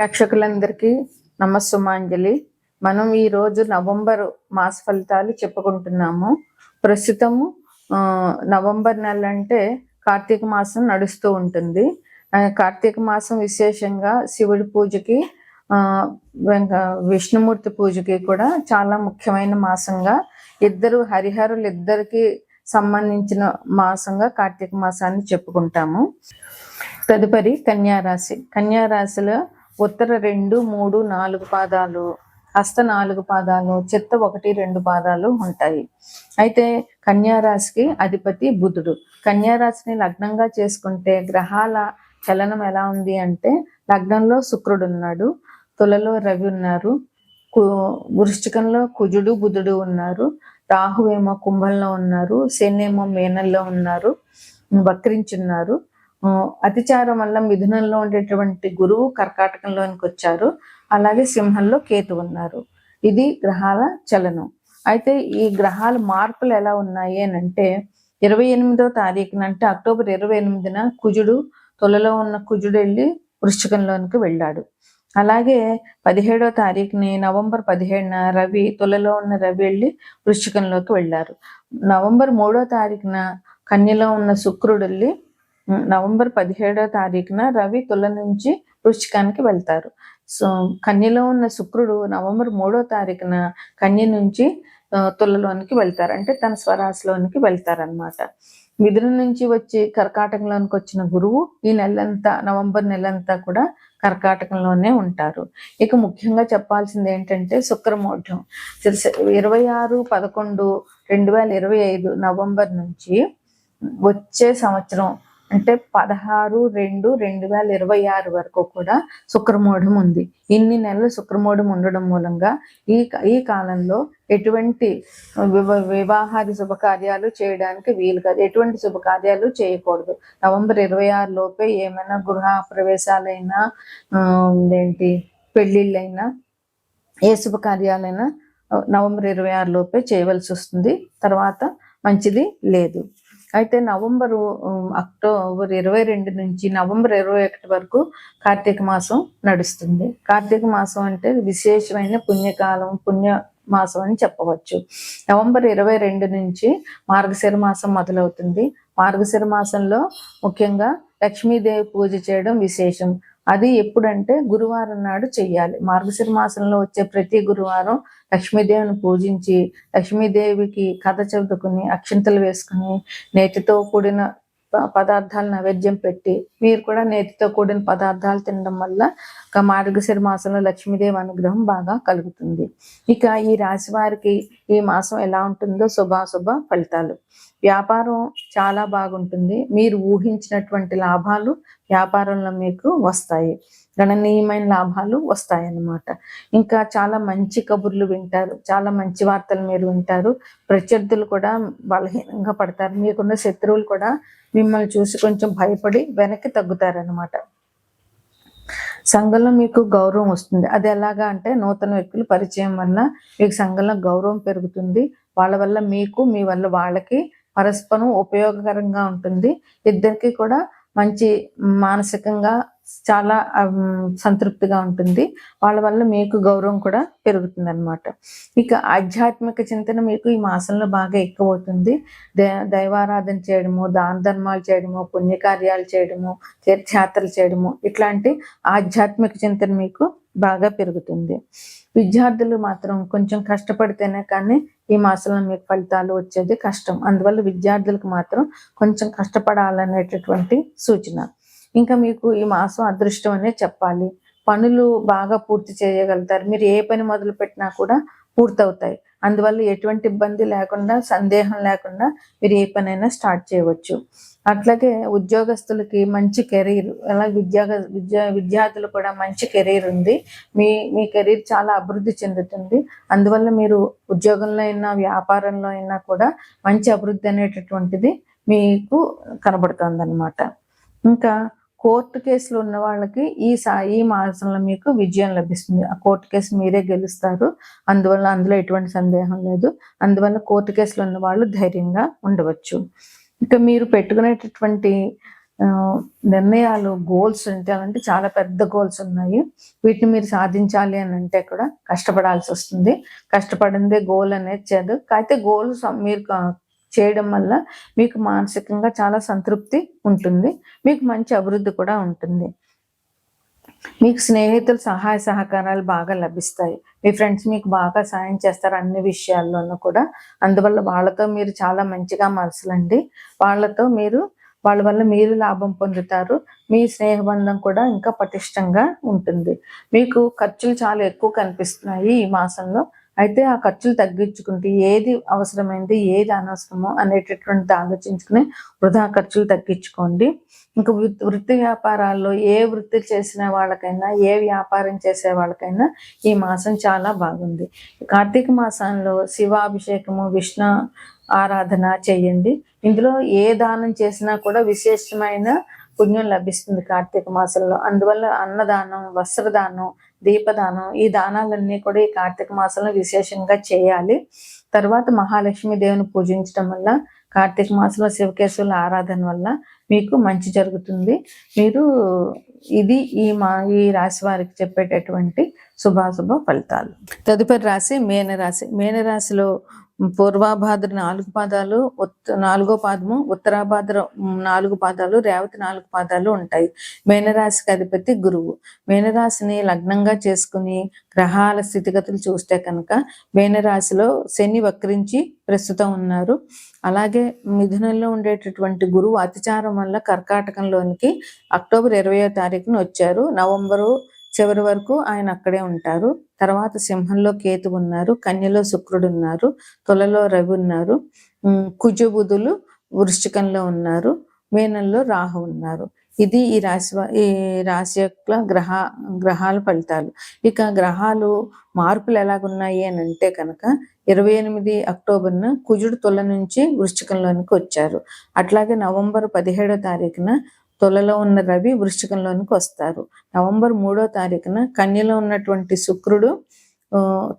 ప్రేక్షకులందరికీ నమస్సుమాంజలి. మనం ఈరోజు నవంబర్ మాస ఫలితాలు చెప్పుకుంటున్నాము. ప్రస్తుతము నవంబర్ నెల అంటే కార్తీక మాసం నడుస్తూ ఉంటుంది. కార్తీక మాసం విశేషంగా శివుడి పూజకి విష్ణుమూర్తి పూజకి కూడా చాలా ముఖ్యమైన మాసంగా హరిహరులు ఇద్దరికి సంబంధించిన మాసంగా కార్తీక మాసాన్ని చెప్పుకుంటాము. తదుపరి కన్యారాశి. కన్యారాశిలో ఉత్తర 2, 3, 4 పాదాలు, హస్త 4 పాదాలు, చిత్త 1, 2 పాదాలు ఉంటాయి. అయితే కన్యారాశికి అధిపతి బుధుడు. కన్యారాశిని లగ్నంగా చేసుకుంటే గ్రహాల చలనం ఎలా ఉంది అంటే లగ్నంలో శుక్రుడు ఉన్నాడు, తులలో రవి ఉన్నారు, వృశ్చికంలో కుజుడు బుధుడు ఉన్నారు, రాహువేమో కుంభంలో ఉన్నారు, శని ఏమో మీనంలో ఉన్నారు, వక్రించున్నారు. అతిచారం వల్ల మిథునంలో ఉండేటువంటి గురువు కర్కాటకంలోనికి వచ్చారు. అలాగే సింహంలో కేతు ఉన్నారు. ఇది గ్రహాల చలనం. అయితే ఈ గ్రహాల మార్పులు ఎలా ఉన్నాయి అని అంటే 28వ తారీఖున అంటే అక్టోబర్ 28న కుజుడు తులలో ఉన్న కుజుడు వెళ్ళి వృశ్చికంలోనికి వెళ్ళాడు. అలాగే 17వ తారీఖుని నవంబర్ 17న రవి తులలో ఉన్న రవి వెళ్ళి వృశ్చికంలోకి వెళ్ళారు. నవంబర్ 3వ తారీఖున కన్యలో ఉన్న శుక్రుడు వెళ్ళి నవంబర్ 17వ తారీఖున రవి తుల నుంచి వృశ్చికానికి వెళ్తారు. సో కన్యలో ఉన్న శుక్రుడు నవంబర్ 3వ తారీఖున కన్య నుంచి తులలోనికి వెళ్తారు, అంటే తన స్వరాశిలోనికి వెళ్తారనమాట. మిథునం నుంచి వచ్చి కర్కాటకంలోనికి వచ్చిన గురువు ఈ నెలంతా నవంబర్ నెలంతా కూడా కర్కాటకంలోనే ఉంటారు. ఇక ముఖ్యంగా చెప్పాల్సింది ఏంటంటే శుక్రమోఢ్యం 26/11/2025 నవంబర్ నుంచి వచ్చే సంవత్సరం అంటే 16/2/2026 వరకు కూడా శుక్రమోఢం ఉంది. ఇన్ని నెలలు శుక్రమోఢం ఉండడం మూలంగా ఈ కాలంలో ఎటువంటి వివాహాది శుభకార్యాలు చేయడానికి వీలు కాదు. ఎటువంటి శుభకార్యాలు చేయకూడదు. నవంబర్ 26 లోపే ఏమైనా గృహ ప్రవేశాలైనా పెళ్ళిళ్ళైనా ఏ శుభకార్యాలైనా నవంబర్ 26 లోపే చేయవలసి వస్తుంది. తర్వాత మంచిది లేదు. అయితే అక్టోబర్ 22 నుంచి నవంబర్ 21 వరకు కార్తీక మాసం నడుస్తుంది. కార్తీక మాసం అంటే విశేషమైన పుణ్యకాలం, పుణ్య మాసం అని చెప్పవచ్చు. నవంబర్ 22 నుంచి మార్గశిర మాసం మొదలవుతుంది. మార్గశిర మాసంలో ముఖ్యంగా లక్ష్మీదేవి పూజ చేయడం విశేషం. అది ఎప్పుడంటే గురువారం నాడు చెయ్యాలి. మార్గశిర మాసంలో వచ్చే ప్రతి గురువారం లక్ష్మీదేవిని పూజించి లక్ష్మీదేవికి కథ చదువుకుని అక్షింతలు వేసుకుని నేతితో కూడిన పదార్థాలు నైవేద్యం పెట్టి మీరు కూడా నేతితో కూడిన పదార్థాలు తినడం వల్ల మార్గశిర మాసంలో లక్ష్మీదేవి అనుగ్రహం బాగా కలుగుతుంది. ఇక ఈ రాశి వారికి ఈ మాసం ఎలా ఉంటుందో శుభాశుభ ఫలితాలు. వ్యాపారం చాలా బాగుంటుంది. మీరు ఊహించినటువంటి లాభాలు వ్యాపారంలో మీకు వస్తాయి. గణనీయమైన లాభాలు వస్తాయన్నమాట. ఇంకా చాలా మంచి కబుర్లు వింటారు, చాలా మంచి వార్తలు మీరు వింటారు. ప్రత్యర్థులు కూడా బలహీనంగా పడతారు. మీకున్న శత్రువులు కూడా మిమ్మల్ని చూసి కొంచెం భయపడి వెనక్కి తగ్గుతారనమాట. సంఘంలో మీకు గౌరవం వస్తుంది. అది ఎలాగా అంటే నూతన వ్యక్తులు పరిచయం వల్ల మీకు సంఘంలో గౌరవం పెరుగుతుంది. వాళ్ళ వల్ల మీకు, మీ వల్ల వాళ్ళకి పరస్పరం ఉపయోగకరంగా ఉంటుంది. ఇద్దరికి కూడా మంచి మానసికంగా చాలా సంతృప్తిగా ఉంటుంది. వాళ్ళ వల్ల మీకు గౌరవం కూడా పెరుగుతుంది అనమాట. ఇక ఆధ్యాత్మిక చింతన మీకు ఈ మాసంలో బాగా ఎక్కువ అవుతుంది. దైవారాధన చేయడము, దాన ధర్మాలు చేయడము, పుణ్యకార్యాలు చేయడము, తీర్థయాత్రలు చేయడము, ఇట్లాంటి ఆధ్యాత్మిక చింతన మీకు బాగా పెరుగుతుంది. విద్యార్థులు మాత్రం కొంచెం కష్టపడితేనే కానీ ఈ మాసంలో మీకు ఫలితాలు వచ్చేది కష్టం. అందువల్ల విద్యార్థులకు మాత్రం కొంచెం కష్టపడాలనేటటువంటి సూచన. ఇంకా మీకు ఈ మాసం అదృష్టం అనే చెప్పాలి. పనులు బాగా పూర్తి చేయగలుగుతారు. మీరు ఏ పని మొదలు పెట్టినా కూడా పూర్తవుతాయి. అందువల్ల ఎటువంటి ఇబ్బంది లేకుండా, సందేహం లేకుండా మీరు ఏ పనైనా స్టార్ట్ చేయవచ్చు. అట్లాగే ఉద్యోగస్తులకి మంచి కెరీర్, అలాగే విద్యార్థులు కూడా మంచి కెరీర్ ఉంది. మీ కెరీర్ చాలా అభివృద్ధి చెందుతుంది. అందువల్ల మీరు ఉద్యోగంలో అయినా వ్యాపారంలో అయినా కూడా మంచి అభివృద్ధి అనేటటువంటిది మీకు కనబడుతుంది అనమాట. ఇంకా కోర్టు కేసులు ఉన్న వాళ్ళకి ఈ మాసంలో మీకు విజయం లభిస్తుంది. ఆ కోర్టు కేసు మీరే గెలుస్తారు. అందులో ఎటువంటి సందేహం లేదు. అందువల్ల కోర్టు కేసులు ఉన్న వాళ్ళు ధైర్యంగా ఉండవచ్చు. ఇక మీరు పెట్టుకునేటటువంటి నిర్ణయాలు, గోల్స్ అంటే చాలా పెద్ద గోల్స్ ఉన్నాయి. వీటిని మీరు సాధించాలి అని అంటే కూడా కష్టపడాల్సి వస్తుంది. కష్టపడిందే గోల్ అనేది చేయదు. అయితే గోల్స్ మీరు చేయడం వల్ల మీకు మానసికంగా చాలా సంతృప్తి ఉంటుంది. మీకు మంచి అభివృద్ధి కూడా ఉంటుంది. మీకు స్నేహితుల సహాయ సహకారాలు బాగా లభిస్తాయి. మీ ఫ్రెండ్స్ మీకు బాగా సాయం చేస్తారు అన్ని విషయాల్లోనూ కూడా. అందువల్ల వాళ్ళతో మీరు చాలా మంచిగా మసలండి. వాళ్ళ వల్ల మీరు లాభం పొందుతారు. మీ స్నేహబంధం కూడా ఇంకా పటిష్టంగా ఉంటుంది. మీకు ఖర్చులు చాలా ఎక్కువ కనిపిస్తున్నాయి ఈ మాసంలో. అయితే ఆ ఖర్చులు తగ్గించుకుంటే ఏది అవసరమైంది, ఏది అనవసరమో అనేటటువంటిది ఆలోచించుకుని వృధా ఖర్చులు తగ్గించుకోండి. ఇంకా వృత్తి వ్యాపారాల్లో ఏ వృత్తి చేసిన వాళ్ళకైనా, ఏ వ్యాపారం చేసే వాళ్ళకైనా ఈ మాసం చాలా బాగుంది. కార్తీక మాసంలో శివాభిషేకము, విష్ణు ఆరాధన చేయండి. ఇందులో ఏ దానం చేసినా కూడా విశేషమైన పుణ్యం లభిస్తుంది కార్తీక మాసంలో. అందువల్ల అన్నదానం, వస్త్రదానం, దీపదానం, ఈ దానాలన్నీ కూడా ఈ కార్తీక మాసంలో విశేషంగా చేయాలి. తర్వాత మహాలక్ష్మి దేవుని పూజించడం వల్ల, కార్తీక మాసంలో శివకేశవుల ఆరాధన వల్ల మీకు మంచి జరుగుతుంది. ఇది ఈ రాశి వారికి చెప్పేటటువంటి శుభాశుభ ఫలితాలు. తదుపరి రాశి మీనరాశి. మీనరాశిలో పూర్వాభాద్ర 4 పాదాలు, 4వ పాదము, ఉత్తరాభాద్ర 4 పాదాలు, రేవతి 4 పాదాలు ఉంటాయి. మీనరాశికి అధిపతి గురువు. మీనరాశిని లగ్నంగా చేసుకుని గ్రహాల స్థితిగతులు చూస్తే కనుక మీనరాశిలో శని వక్రించి ప్రస్తుతం ఉన్నారు. అలాగే మిథునంలో ఉండేటటువంటి గురువు అతిచారం వల్ల కర్కాటకంలోనికి అక్టోబర్ 20వ తారీఖున వచ్చారు. నవంబరు చివరి వరకు ఆయన అక్కడే ఉంటారు. తర్వాత సింహంలో కేతు ఉన్నారు, కన్యలో శుక్రుడు ఉన్నారు, తులలో రవి ఉన్నారు, కుజ బుధులు వృశ్చికంలో ఉన్నారు, మీనంలో రాహు ఉన్నారు. ఇది ఈ రాశి యొక్క గ్రహాల ఫలితాలు. ఇక గ్రహాలు మార్పులు ఎలాగున్నాయి అని అంటే కనుక 28 అక్టోబర్న కుజుడు తుల నుంచి వృశ్చికంలోనికి వచ్చారు. అట్లాగే నవంబర్ 17వ తారీఖున తులలో ఉన్న రవి వృశ్చికంలోనికి వస్తారు. నవంబర్ 3వ తారీఖున కన్యలో ఉన్నటువంటి శుక్రుడు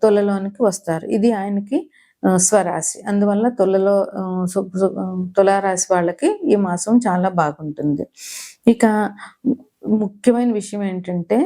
తులలోనికి వస్తారు. ఇది ఆయనకి స్వరాశి. అందువల్ల తులారాశి వాళ్ళకి ఈ మాసం చాలా బాగుంటుంది. ఇక ముఖ్యమైన విషయం ఏంటంటే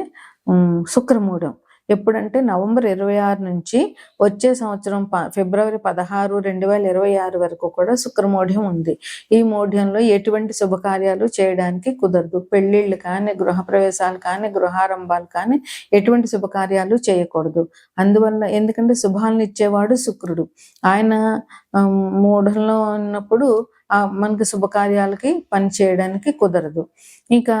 శుక్రమూఢం. ఎప్పుడంటే నవంబర్ 26 నుంచి వచ్చే సంవత్సరం ఫిబ్రవరి 16, 2026 వరకు కూడా శుక్రమూఢ్యం ఉంది. ఈ మూఢ్యంలో ఎటువంటి శుభకార్యాలు చేయడానికి కుదరదు. పెళ్లిళ్ళు కానీ, గృహప్రవేశాలు కానీ, గృహారంభాలు కానీ ఎటువంటి శుభకార్యాలు చేయకూడదు. అందువల్ల ఎందుకంటే శుభాలను ఇచ్చేవాడు శుక్రుడు. ఆయన మూఢంలో ఉన్నప్పుడు మనకి శుభకార్యాలకి పని చేయడానికి కుదరదు. ఇంకా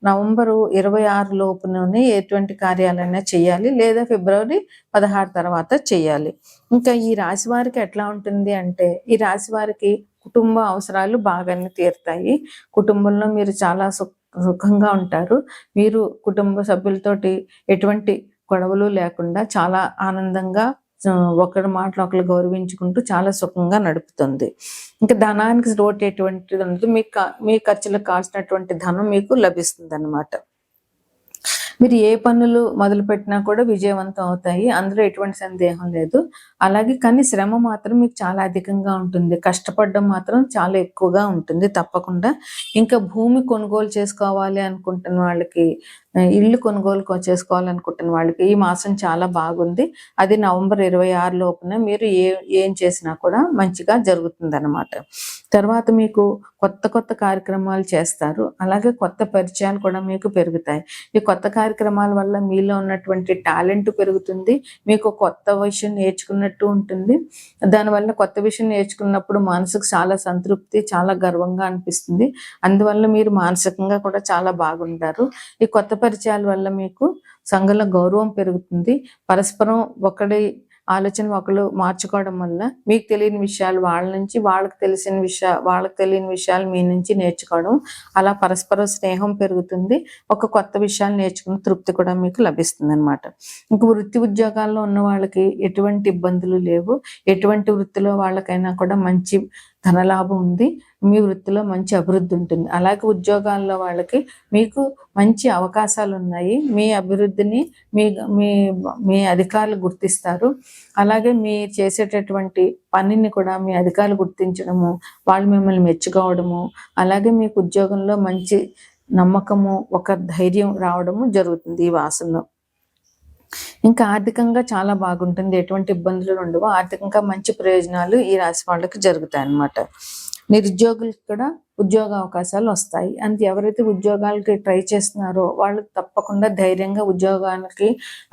నవంబరు 26 లోపునే ఎటువంటి కార్యాలైనా చేయాలి, లేదా ఫిబ్రవరి 16 తర్వాత చేయాలి. ఇంకా ఈ రాశి వారికి ఎట్లా ఉంటుంది అంటే, ఈ రాశి వారికి కుటుంబ అవసరాలు బాగానే తీరుతాయి. కుటుంబంలో మీరు చాలా సుఖంగా ఉంటారు. మీరు కుటుంబ సభ్యులతోటి ఎటువంటి గొడవలు లేకుండా చాలా ఆనందంగా ఒకరి మాటలు ఒకరు గౌరవించుకుంటూ చాలా సుఖంగా నడుపుతుంది. ఇంకా ధనానికి లోటు ఎటువంటిది ఉండదు. మీ ఖర్చులకు కావాల్సినటువంటి ధనం మీకు లభిస్తుంది అన్నమాట. మీరు ఏ పనులు మొదలు పెట్టినా కూడా విజయవంతం అవుతాయి. అందులో ఎటువంటి సందేహం లేదు. అలాగే కానీ శ్రమ మాత్రం మీకు చాలా అధికంగా ఉంటుంది. కష్టపడడం మాత్రం చాలా ఎక్కువగా ఉంటుంది తప్పకుండా. ఇంకా భూమి కొనుగోలు చేసుకోవాలి అనుకుంటున్న వాళ్ళకి, ఇల్లు కొనుగోలు చేసుకోవాలనుకుంటున్న వాళ్ళకి ఈ మాసం చాలా బాగుంది. అది నవంబర్ 26 లోపున మీరు ఏం చేసినా కూడా మంచిగా జరుగుతుంది అన్నమాట. తర్వాత మీకు కొత్త కార్యక్రమాలు చేస్తారు. అలాగే కొత్త పరిచయాలు కూడా మీకు పెరుగుతాయి. ఈ కొత్త కార్యక్రమాల వల్ల మీలో ఉన్నటువంటి టాలెంట్ పెరుగుతుంది. మీకు కొత్త విషయం నేర్చుకున్నట్టు ఉంటుంది. దానివల్ల కొత్త విషయం నేర్చుకున్నప్పుడు మనసుకు చాలా సంతృప్తి, చాలా గర్వంగా అనిపిస్తుంది. అందువల్ల మీరు మానసికంగా కూడా చాలా బాగుంటారు. ఈ కొత్త పరిచయాల వల్ల మీకు సంఘంలో గౌరవం పెరుగుతుంది. పరస్పరం ఒకటి ఆలోచన ఒకరు మార్చుకోవడం వల్ల మీకు తెలియని విషయాలు వాళ్ళ నుంచి, వాళ్ళకి తెలియని విషయాలు మీ నుంచి నేర్చుకోవడం, అలా పరస్పర స్నేహం పెరుగుతుంది. ఒక కొత్త విషయాలు నేర్చుకున్న తృప్తి కూడా మీకు లభిస్తుంది అనమాట. ఇంక వృత్తి ఉద్యోగాల్లో ఉన్న వాళ్ళకి ఎటువంటి ఇబ్బందులు లేవు. ఎటువంటి వృత్తిలో వాళ్ళకైనా కూడా మంచి ధనలాభం ఉంది, మీ వృత్తిలో మంచి అభివృద్ధి ఉంటుంది. అలాగే ఉద్యోగాల్లో వాళ్ళకి మీకు మంచి అవకాశాలు ఉన్నాయి. మీ అభివృద్ధిని మీ మీ మీ అధికారులు గుర్తిస్తారు. అలాగే మీరు చేసేటటువంటి పనిని కూడా మీ అధికారులు గుర్తించడము, వాళ్ళు మిమ్మల్ని మెచ్చుకోవడము, అలాగే మీకు ఉద్యోగంలో మంచి నమ్మకము, ఒక ధైర్యం రావడము జరుగుతుంది ఈ మాసంలో. ఇంకా ఆర్థికంగా చాలా బాగుంటుంది, ఎటువంటి ఇబ్బందులు ఉండవు. ఆర్థికంగా మంచి ప్రయోజనాలు ఈ రాశి వాళ్ళకి జరుగుతాయి అన్నమాట. నిరుద్యోగులకు కూడా ఉద్యోగ అవకాశాలు వస్తాయి. అంతే, ఎవరైతే ఉద్యోగాలకి ట్రై చేస్తున్నారో వాళ్ళు తప్పకుండా ధైర్యంగా ఉద్యోగానికి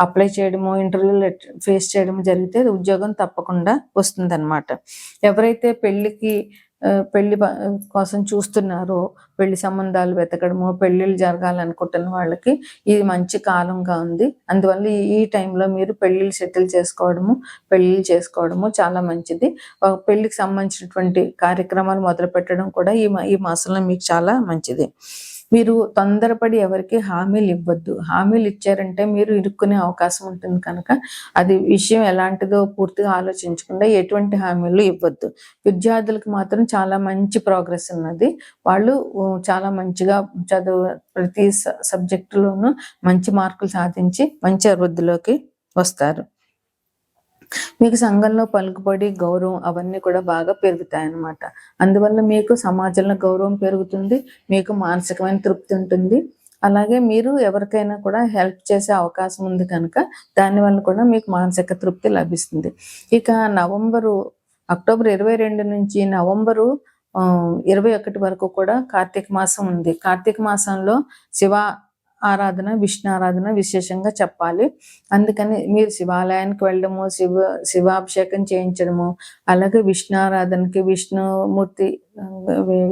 అప్లై చేయడము, ఇంటర్వ్యూలు ఫేస్ చేయడం జరిగితే ఉద్యోగం తప్పకుండా వస్తుందన్నమాట. ఎవరైతే పెళ్లి కోసం చూస్తున్నారో, పెళ్లి సంబంధాలు వెతకడము, పెళ్లిళ్ళు జరగాలనుకుంటున్న వాళ్ళకి ఇది మంచి కాలంగా ఉంది. అందువల్ల ఈ టైంలో మీరు పెళ్లిళ్ళు సెటిల్ పెళ్లిళ్ళు చేసుకోవడము చాలా మంచిది. పెళ్లికి సంబంధించినటువంటి కార్యక్రమాలు మొదలు పెట్టడం కూడా ఈ మాసంలో మీకు చాలా మంచిది. మీరు తొందరపడి ఎవరికి హామీలు ఇవ్వద్దు. హామీలు ఇచ్చారంటే మీరు ఇరుక్కునే అవకాశం ఉంటుంది కనుక అది విషయం ఎలాంటిదో పూర్తిగా ఆలోచించకుండా ఎటువంటి హామీలు ఇవ్వద్దు. విద్యార్థులకు మాత్రం చాలా మంచి ప్రోగ్రెస్ ఉన్నది. వాళ్ళు చాలా మంచిగా ప్రతి సబ్జెక్టులోనూ మంచి మార్కులు సాధించి మంచి అభివృద్ధిలోకి వస్తారు. మీకు సంఘంలో పలుకుబడి, గౌరవం అవన్నీ కూడా బాగా పెరుగుతాయి అన్నమాట. అందువల్ల మీకు సమాజంలో గౌరవం పెరుగుతుంది, మీకు మానసికమైన తృప్తి ఉంటుంది. అలాగే మీరు ఎవరికైనా కూడా హెల్ప్ చేసే అవకాశం ఉంది కనుక దానివల్ల కూడా మీకు మానసిక తృప్తి లభిస్తుంది. ఇక అక్టోబర్ 22 నుంచి నవంబరు 21 వరకు కూడా కార్తీక మాసం ఉంది. కార్తీక మాసంలో ఆరాధన, విష్ణు ఆరాధన విశేషంగా చెప్పాలి. అందుకని మీరు శివాలయానికి వెళ్ళడము, శివాభిషేకం చేయించడము, అలాగే విష్ణు ఆరాధనకి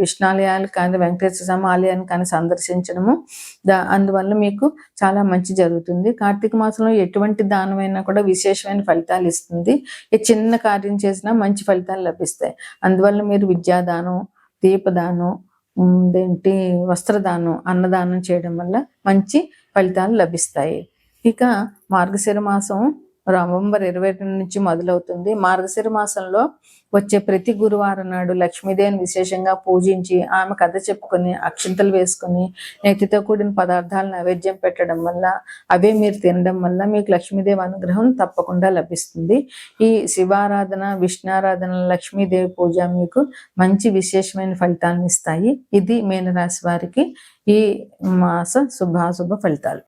విష్ణాలయాలు కానీ వెంకటేశ్వర స్వామి ఆలయాన్ని కానీ సందర్శించడము, అందువల్ల మీకు చాలా మంచి జరుగుతుంది. కార్తీక మాసంలో ఎటువంటి దానమైనా కూడా విశేషమైన ఫలితాలు ఇస్తుంది. చిన్న కార్యం చేసినా మంచి ఫలితాలు లభిస్తాయి. అందువల్ల మీరు విద్యాదానం, దీపదానం, వస్త్రదానం, అన్నదానం చేయడం వల్ల మంచి ఫలితాలు లభిస్తాయి. ఇక మార్గశిర మాసం నవంబర్ 22 నుంచి మొదలవుతుంది. మార్గశిర మాసంలో వచ్చే ప్రతి గురువారం నాడు లక్ష్మీదేవిని విశేషంగా పూజించి ఆమె కథ చెప్పుకొని అక్షింతలు వేసుకొని నెత్తితో కూడిన పదార్థాలు నైవేద్యం పెట్టడం వల్ల, అవే మీరు తినడం వల్ల మీకు లక్ష్మీదేవి అనుగ్రహం తప్పకుండా లభిస్తుంది. ఈ శివారాధన, విష్ణారాధన, లక్ష్మీదేవి పూజ మీకు మంచి విశేషమైన ఫలితాలను ఇస్తాయి. ఇది మీనరాశి వారికి ఈ మాస శుభాశుభ ఫలితాలు.